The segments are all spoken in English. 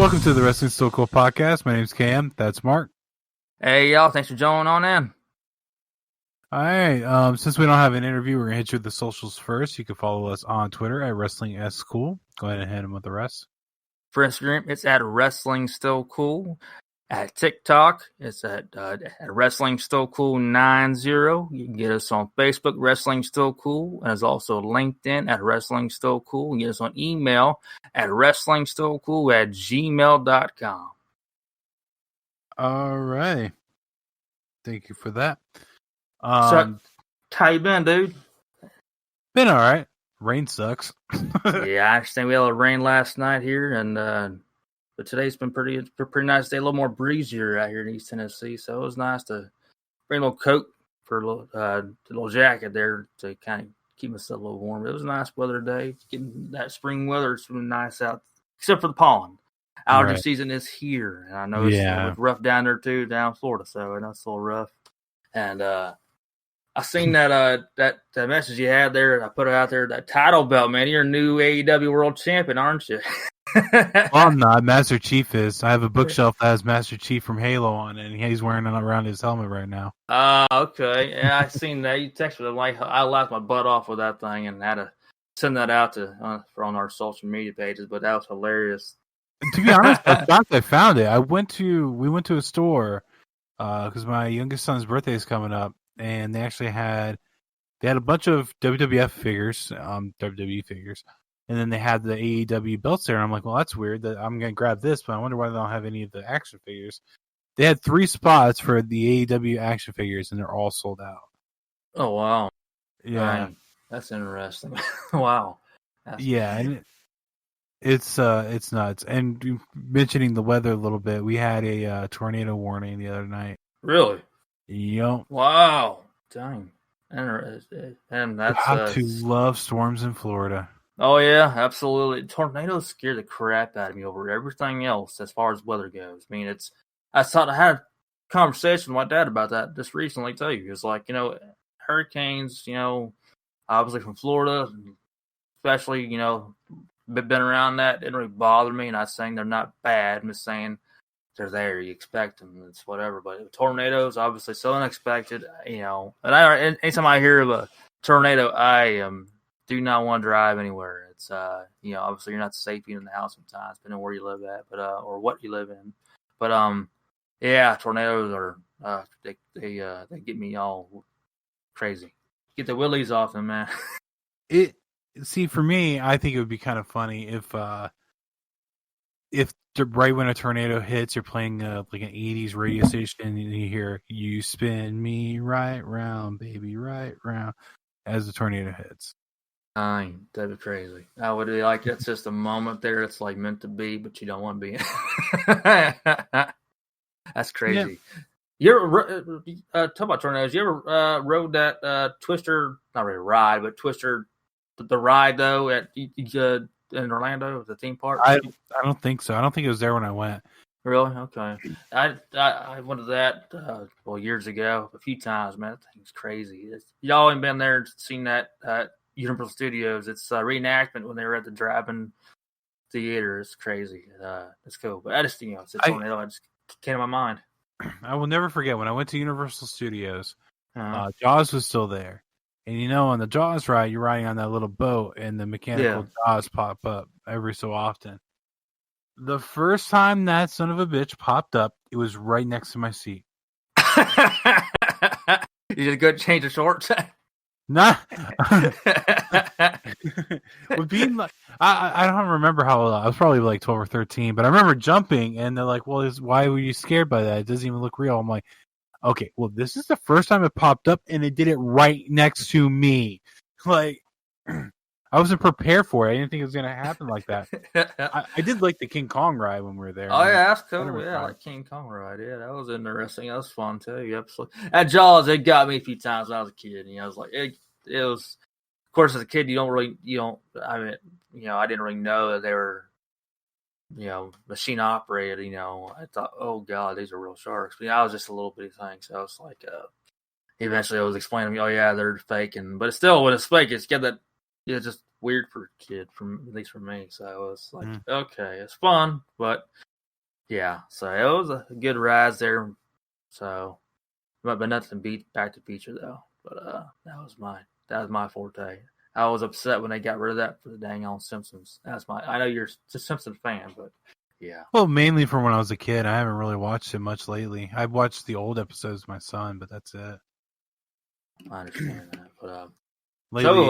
Welcome to the Wrestling Still Cool podcast. My name's Cam. That's Mark. Hey, y'all. Thanks for joining on in. All right. Since we don't have an interview, we're going to hit you with the socials first. You can follow us on Twitter at WrestlingSCool. Go ahead and hit them with the rest. For Instagram, it's at Wrestling Still Cool. At TikTok, it's at Wrestling Still Cool 90. You can get us on Facebook, Wrestling Still Cool, and there's also LinkedIn at Wrestling Still Cool. You can get us on email at WrestlingStillCool@gmail.com. All right. Thank you for that. So, how you been, dude? Been all right. Rain sucks. Yeah, I understand we had a little rain last night here, and but today's been pretty nice day. A little more breezier out here in East Tennessee, so it was nice to bring a little coat for a little jacket there to kind of keep myself a little warm. It was a nice weather today. Getting that spring weather, it's been nice out, except for the pollen. Allergy season is here, and I know it's rough down there too, down in Florida. So I know it's a little rough. And I seen that message you had there. I put it out there. That title belt, man. You're a new AEW World Champion, aren't you? Well, I'm not. Master Chief is. I have a bookshelf that has Master Chief from Halo on it, and he's wearing it around his helmet right now. Okay. Yeah, I seen that. You texted me. Like, I laughed my butt off with that thing and had to send that out on our social media pages, but that was hilarious. To be honest, I thought I found it. We went to a store because my youngest son's birthday is coming up, and they actually had a bunch of WWF figures, WWE figures, and then they had the AEW belts there. And I'm like, well, that's weird. That I'm gonna grab this, but I wonder why they don't have any of the action figures. They had 3 spots for the AEW action figures, and they're all sold out. Oh wow! Yeah, man, that's interesting. Wow. And it's nuts. And mentioning the weather a little bit, we had a tornado warning the other night. Really? Yep. Wow. Dang. And that's how to love storms in Florida. Oh yeah, absolutely. Tornadoes scare the crap out of me over everything else as far as weather goes. I mean, I had a conversation with my dad about that just recently too. It's like, hurricanes, obviously from Florida, especially, been around that, didn't really bother me. Not saying they're not bad. I'm just saying they're there. You expect them. It's whatever. But tornadoes, obviously, so unexpected. And anytime I hear of a tornado, I do not want to drive anywhere. It's obviously you're not safe being in the house sometimes, depending on where you live at, but or what you live in. But tornadoes are they get me all crazy. Get the willies off them, man. See, for me, I think it would be kind of funny if right when a tornado hits, you're playing like an 80s radio station and you hear, "You spin me right round, baby, right round," as the tornado hits. That'd be crazy. I would be like, it's just a moment there. It's like meant to be, but you don't want to be in. That's crazy. Yeah. You ever talk about tornadoes? You ever rode that Twister? Not really ride, but Twister. The ride though in Orlando, the theme park. I don't think so. I don't think it was there when I went. Really? Okay. I went to that years ago a few times. Man, that thing's crazy. Y'all ain't been there and seen that Universal Studios. It's a reenactment when they were at the drive-in theater. It's crazy. It's cool. But I just it's a tornado. I just came to my mind. I will never forget when I went to Universal Studios. Jaws was still there. And on the Jaws ride, you're riding on that little boat, and the mechanical Jaws pop up every so often. The first time that son of a bitch popped up, it was right next to my seat. You did a good change of shorts. Nah. With being like, I don't remember how old I was. Probably like 12 or 13, but I remember jumping, and they're like, "Well, why were you scared by that? It doesn't even look real." I'm like, okay, well, this is the first time it popped up, and it did it right next to me. Like, I wasn't prepared for it. I didn't think it was going to happen like that. I did like the King Kong ride when we were there. Oh, yeah, that's cool. Yeah, like King Kong ride. Yeah, that was interesting. That was fun, too. Absolutely. At Jaws, it got me a few times when I was a kid. I was like, it was, of course, as a kid, I didn't really know that they were, machine operated, I thought, oh God, these are real sharks. But I was just a little bitty thing. So I was like, eventually I was explaining to me, oh yeah, they're faking. But it's still, when it's fake, it's just weird for a kid, at least for me. So I was like, okay, it's fun, but Yeah, so it was a good rise there. So, but nothing beat Back to the Future though. But that was my forte. I was upset when they got rid of that for the dang on Simpsons. I know you're a Simpsons fan, but yeah. Well, mainly from when I was a kid. I haven't really watched it much lately. I've watched the old episodes with my son, but that's it. I understand that, but Lately,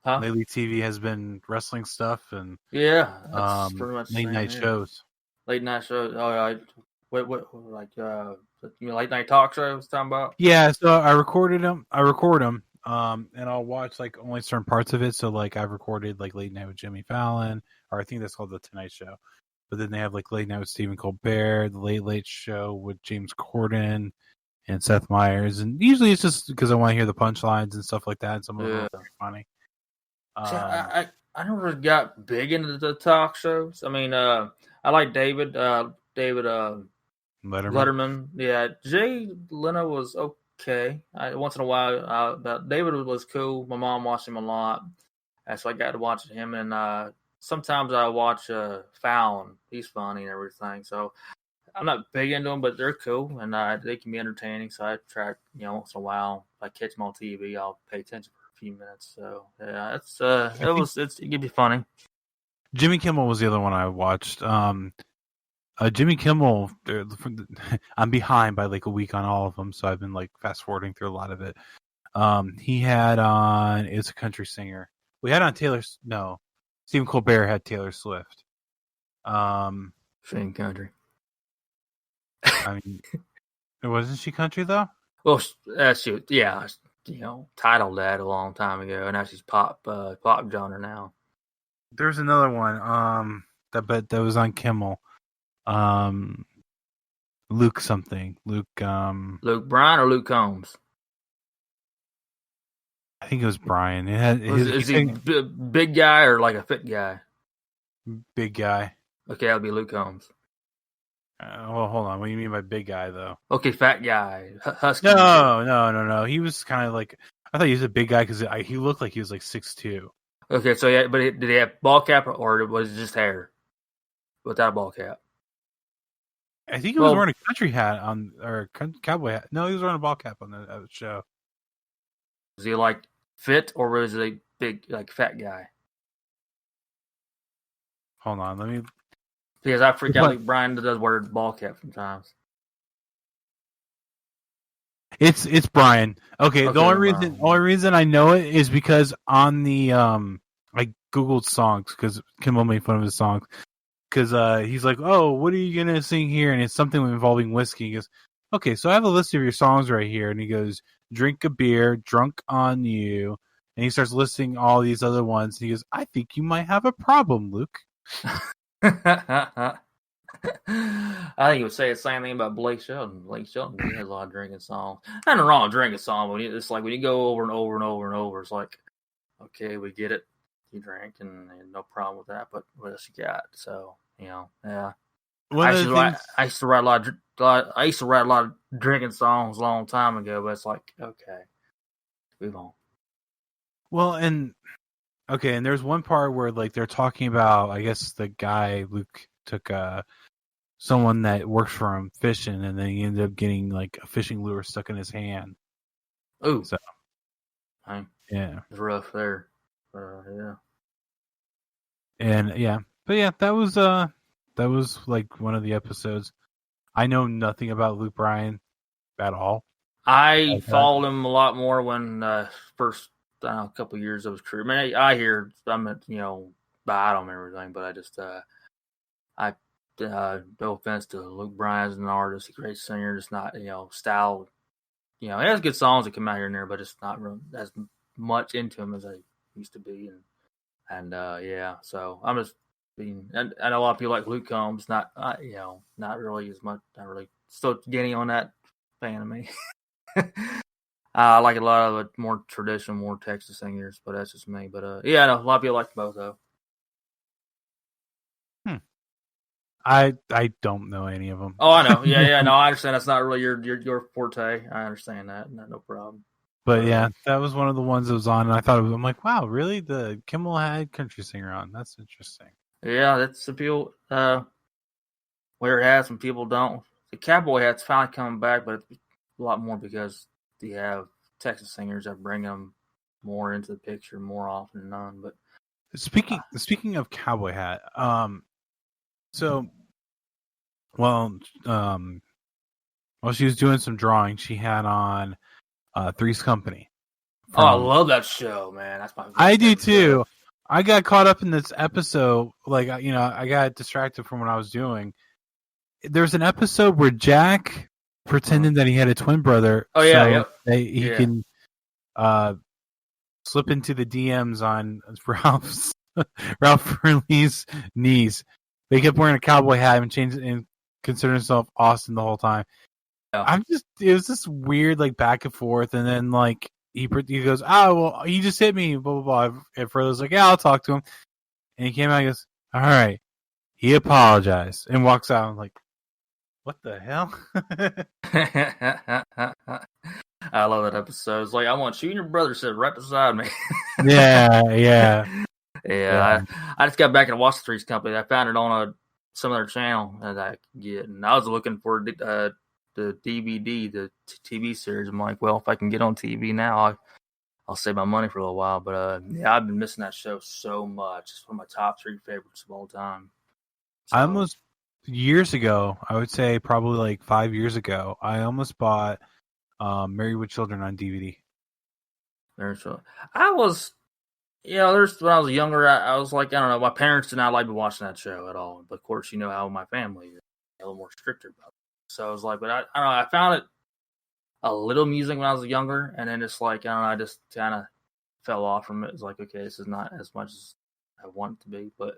huh? lately TV has been wrestling stuff and Yeah, that's pretty much the late same night here. shows. Late night shows. Oh, yeah. What like you mean late night talk shows? Talking about? Yeah, so I record them, and I'll watch like only certain parts of it. So like I've recorded like Late Night with Jimmy Fallon, or I think that's called the Tonight Show. But then they have like Late Night with Stephen Colbert, the Late Late Show with James Corden and Seth Meyers, and usually it's just because I want to hear the punchlines and stuff like that. And some of them are very funny. See, I never got big into the talk shows. I mean, I like David Letterman. Yeah, Jay Leno was okay. Once in a while, but David was cool. My mom watched him a lot, so I got to watch him. And sometimes I watch Fallon. He's funny and everything. So I'm not big into them, but they're cool and they can be entertaining. So I try, once in a while, if I catch them on TV, I'll pay attention for a few minutes. So yeah, it can be funny. Jimmy Kimmel was the other one I watched. Jimmy Kimmel, I'm behind by like a week on all of them, so I've been like fast forwarding through a lot of it. He had on It's a Country Singer. We had on Stephen Colbert had Taylor Swift. Same country. I mean, wasn't she country though? Well, she yeah, titled that a long time ago, and now she's pop genre now. There's another one. That was on Kimmel. Luke something. Luke Bryan or Luke Combs? I think it was Brian. Is he big guy or like a fit guy? Big guy. Okay, that'll be Luke Combs. Well, hold on. What do you mean by big guy, though? Okay, fat guy. Husky. No. He was kind of like, I thought he was a big guy because he looked like he was like 6'2". Okay, so yeah, but did he have ball cap or was it just hair without a ball cap? I think he was wearing a country hat or cowboy hat. No, he was wearing a ball cap on the show. Was he like fit or was he a big like fat guy? Hold on, let me. Because I freak out like Brian does wear ball cap sometimes. It's Brian. Okay, the only reason I know it is because on the I googled songs because Kimmel made fun of his songs because he's like, oh, what are you gonna sing here? And it's something involving whiskey. He goes, okay, so I have a list of your songs right here, and he goes, drink a beer, drunk on you, and he starts listing all these other ones. And he goes, I think you might have a problem, Luke. I think he would say the same thing about Blake Shelton. Blake Shelton he has a lot of drinking songs. Nothing wrong with drinking song, but it's like when you go over and over and over and over, it's like, okay, we get it. You drink and no problem with that, but what else you got? So yeah. I used to write a lot of drinking songs a long time ago, but it's like, okay, move on. Well, and there's one part where like they're talking about, I guess the guy Luke took someone that works for him fishing, and then he ended up getting like a fishing lure stuck in his hand. Ooh, so yeah, it's rough there. Yeah, and but that was like one of the episodes. I know nothing about Luke Bryan at all. I followed him a lot more when first a couple of years of his career. I mean, I hear about him and everything, but I just no offense to Luke Bryan as an artist, a great singer, just not style. He has good songs that come out here and there, but it's not really as much into him as I used to be. And so I'm just being. And I know a lot of people like Luke Combs, not really as much, not really still getting on that fan of me. I like a lot of the more traditional, more Texas singers, but that's just me. But a lot of people like both though. I don't know any of them. Oh, I know. Yeah. No, I understand. That's not really your forte. I understand that. No problem. But that was one of the ones that was on, and I thought I'm like, wow, really? The Kimmel had country singer on. That's interesting. Yeah, that's appeal. wear hats when people don't. The cowboy hat's finally coming back, but it's a lot more because you have Texas singers that bring them more into the picture more often than none. But speaking of cowboy hat, while she was doing some drawing, she had on Three's Company. I love that show, man. That's my. I do too. Show. I got caught up in this episode. Like, I got distracted from what I was doing. There's an episode where Jack pretended that he had a twin brother. Oh yeah, so he can slip into the DMs on Ralph Furley's niece. They kept wearing a cowboy hat and changed and considered himself Austin the whole time. Yeah. It was this weird like back and forth, and then like he goes, "Oh well, he just hit me." Blah blah blah. And Frodo's like, "Yeah, I'll talk to him." And he came out and goes, "All right." He apologized and walks out. I'm like, "What the hell?" I love that episode. It's like, I want you and your brother sit right beside me. Yeah. I just got back and watched Three's Company. I found it on some other channel that I could get, and I was looking for the DVD, the TV series. I'm like, well, if I can get on TV now, I'll save my money for a little while. But I've been missing that show so much. It's one of my top 3 favorites of all time. So, I almost years ago, I would say probably like 5 years ago, I almost bought Married with Children on DVD. I was, when I was younger, I was like, I don't know, my parents did not like me watching that show at all. But of course, you know how my family is a little more stricter about it. So I was like, but I don't know, I found it a little amusing when I was younger, and then it's like, I don't know, I just kind of fell off from it. It's like, okay, this is not as much as I want it to be, but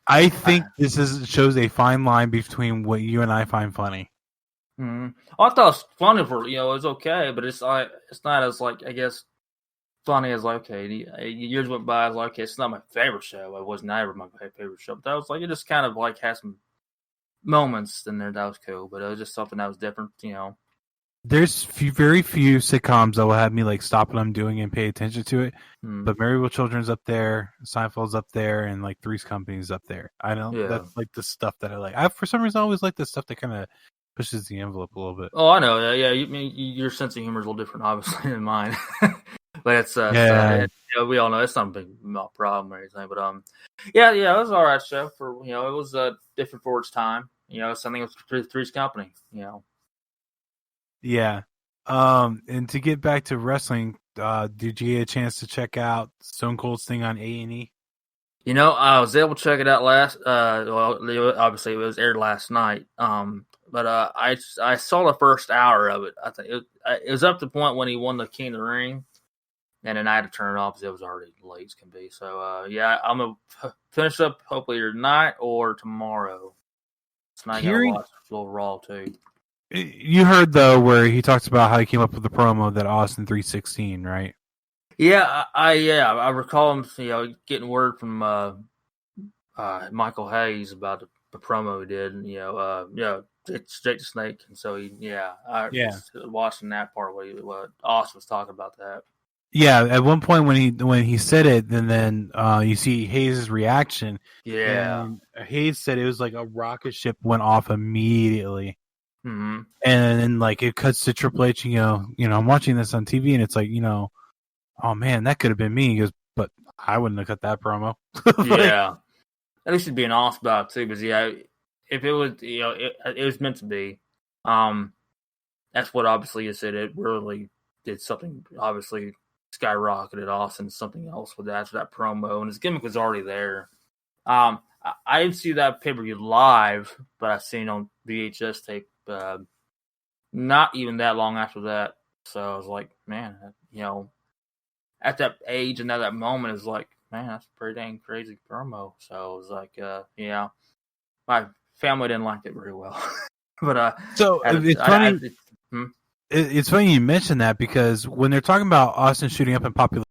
I think this shows a fine line between what you and I find funny. Mm-hmm. I thought it was funny for it was okay, but it's not as like, I guess, funny as like, okay, years went by. I was like, okay, it's not my favorite show. It was never my favorite show, but that was like, it just kind of like had some moments in there that was cool, but it was just something that was different. There's very few sitcoms that will have me like stop what I'm doing and pay attention to it. But Married with Children's up there, Seinfeld's up there, and like Three's Company's up there. I don't. Yeah. That's like the stuff that I like. For some reason, I always like the stuff that kind of pushes the envelope a little bit. Oh, I know. Yeah, your sense of humor is a little different, obviously, than mine. But it's we all know it's not a big problem or anything. But it was all right show for it was different for its time. Something with Three's Company. Yeah. And to get back to wrestling, did you get a chance to check out Stone Cold's thing on A&E? I was able to check it out obviously it was aired last night. But I saw the first hour of it. I think it was up to the point when he won the King of the Ring, and then I had to turn it off because it was already late as can be. So I'm gonna finish up hopefully tonight or tomorrow. Tonight I gotta watch a little Raw too. You heard though where he talks about how he came up with the promo that Austin 316, right? Yeah, I recall him, getting word from Michael Hayes about the promo he did, and it's Jake the Snake, and so I was watching that part what Austin was talking about that. Yeah, at one point when he said it, then you see Hayes' reaction. Yeah, and Hayes said it was like a rocket ship went off immediately. Mm-hmm. And then like it cuts to Triple H, I'm watching this on TV, and it's like, oh man, that could have been me. He goes, but I wouldn't have cut that promo. Yeah, at least he'd be honest about it too, because if it was, it was meant to be. That's what obviously you said. It really did something. Obviously, skyrocketed Austin something else with that promo, and his gimmick was already there. I didn't see that pay-per-view live, but I seen on VHS tape. Not even that long after that, so I was like, man, at that age and at that moment, is like, man, that's a pretty dang crazy promo. So it was like, my family didn't like it very well, but so it's funny. It's funny you mentioned that because when they're talking about Austin shooting up in popularity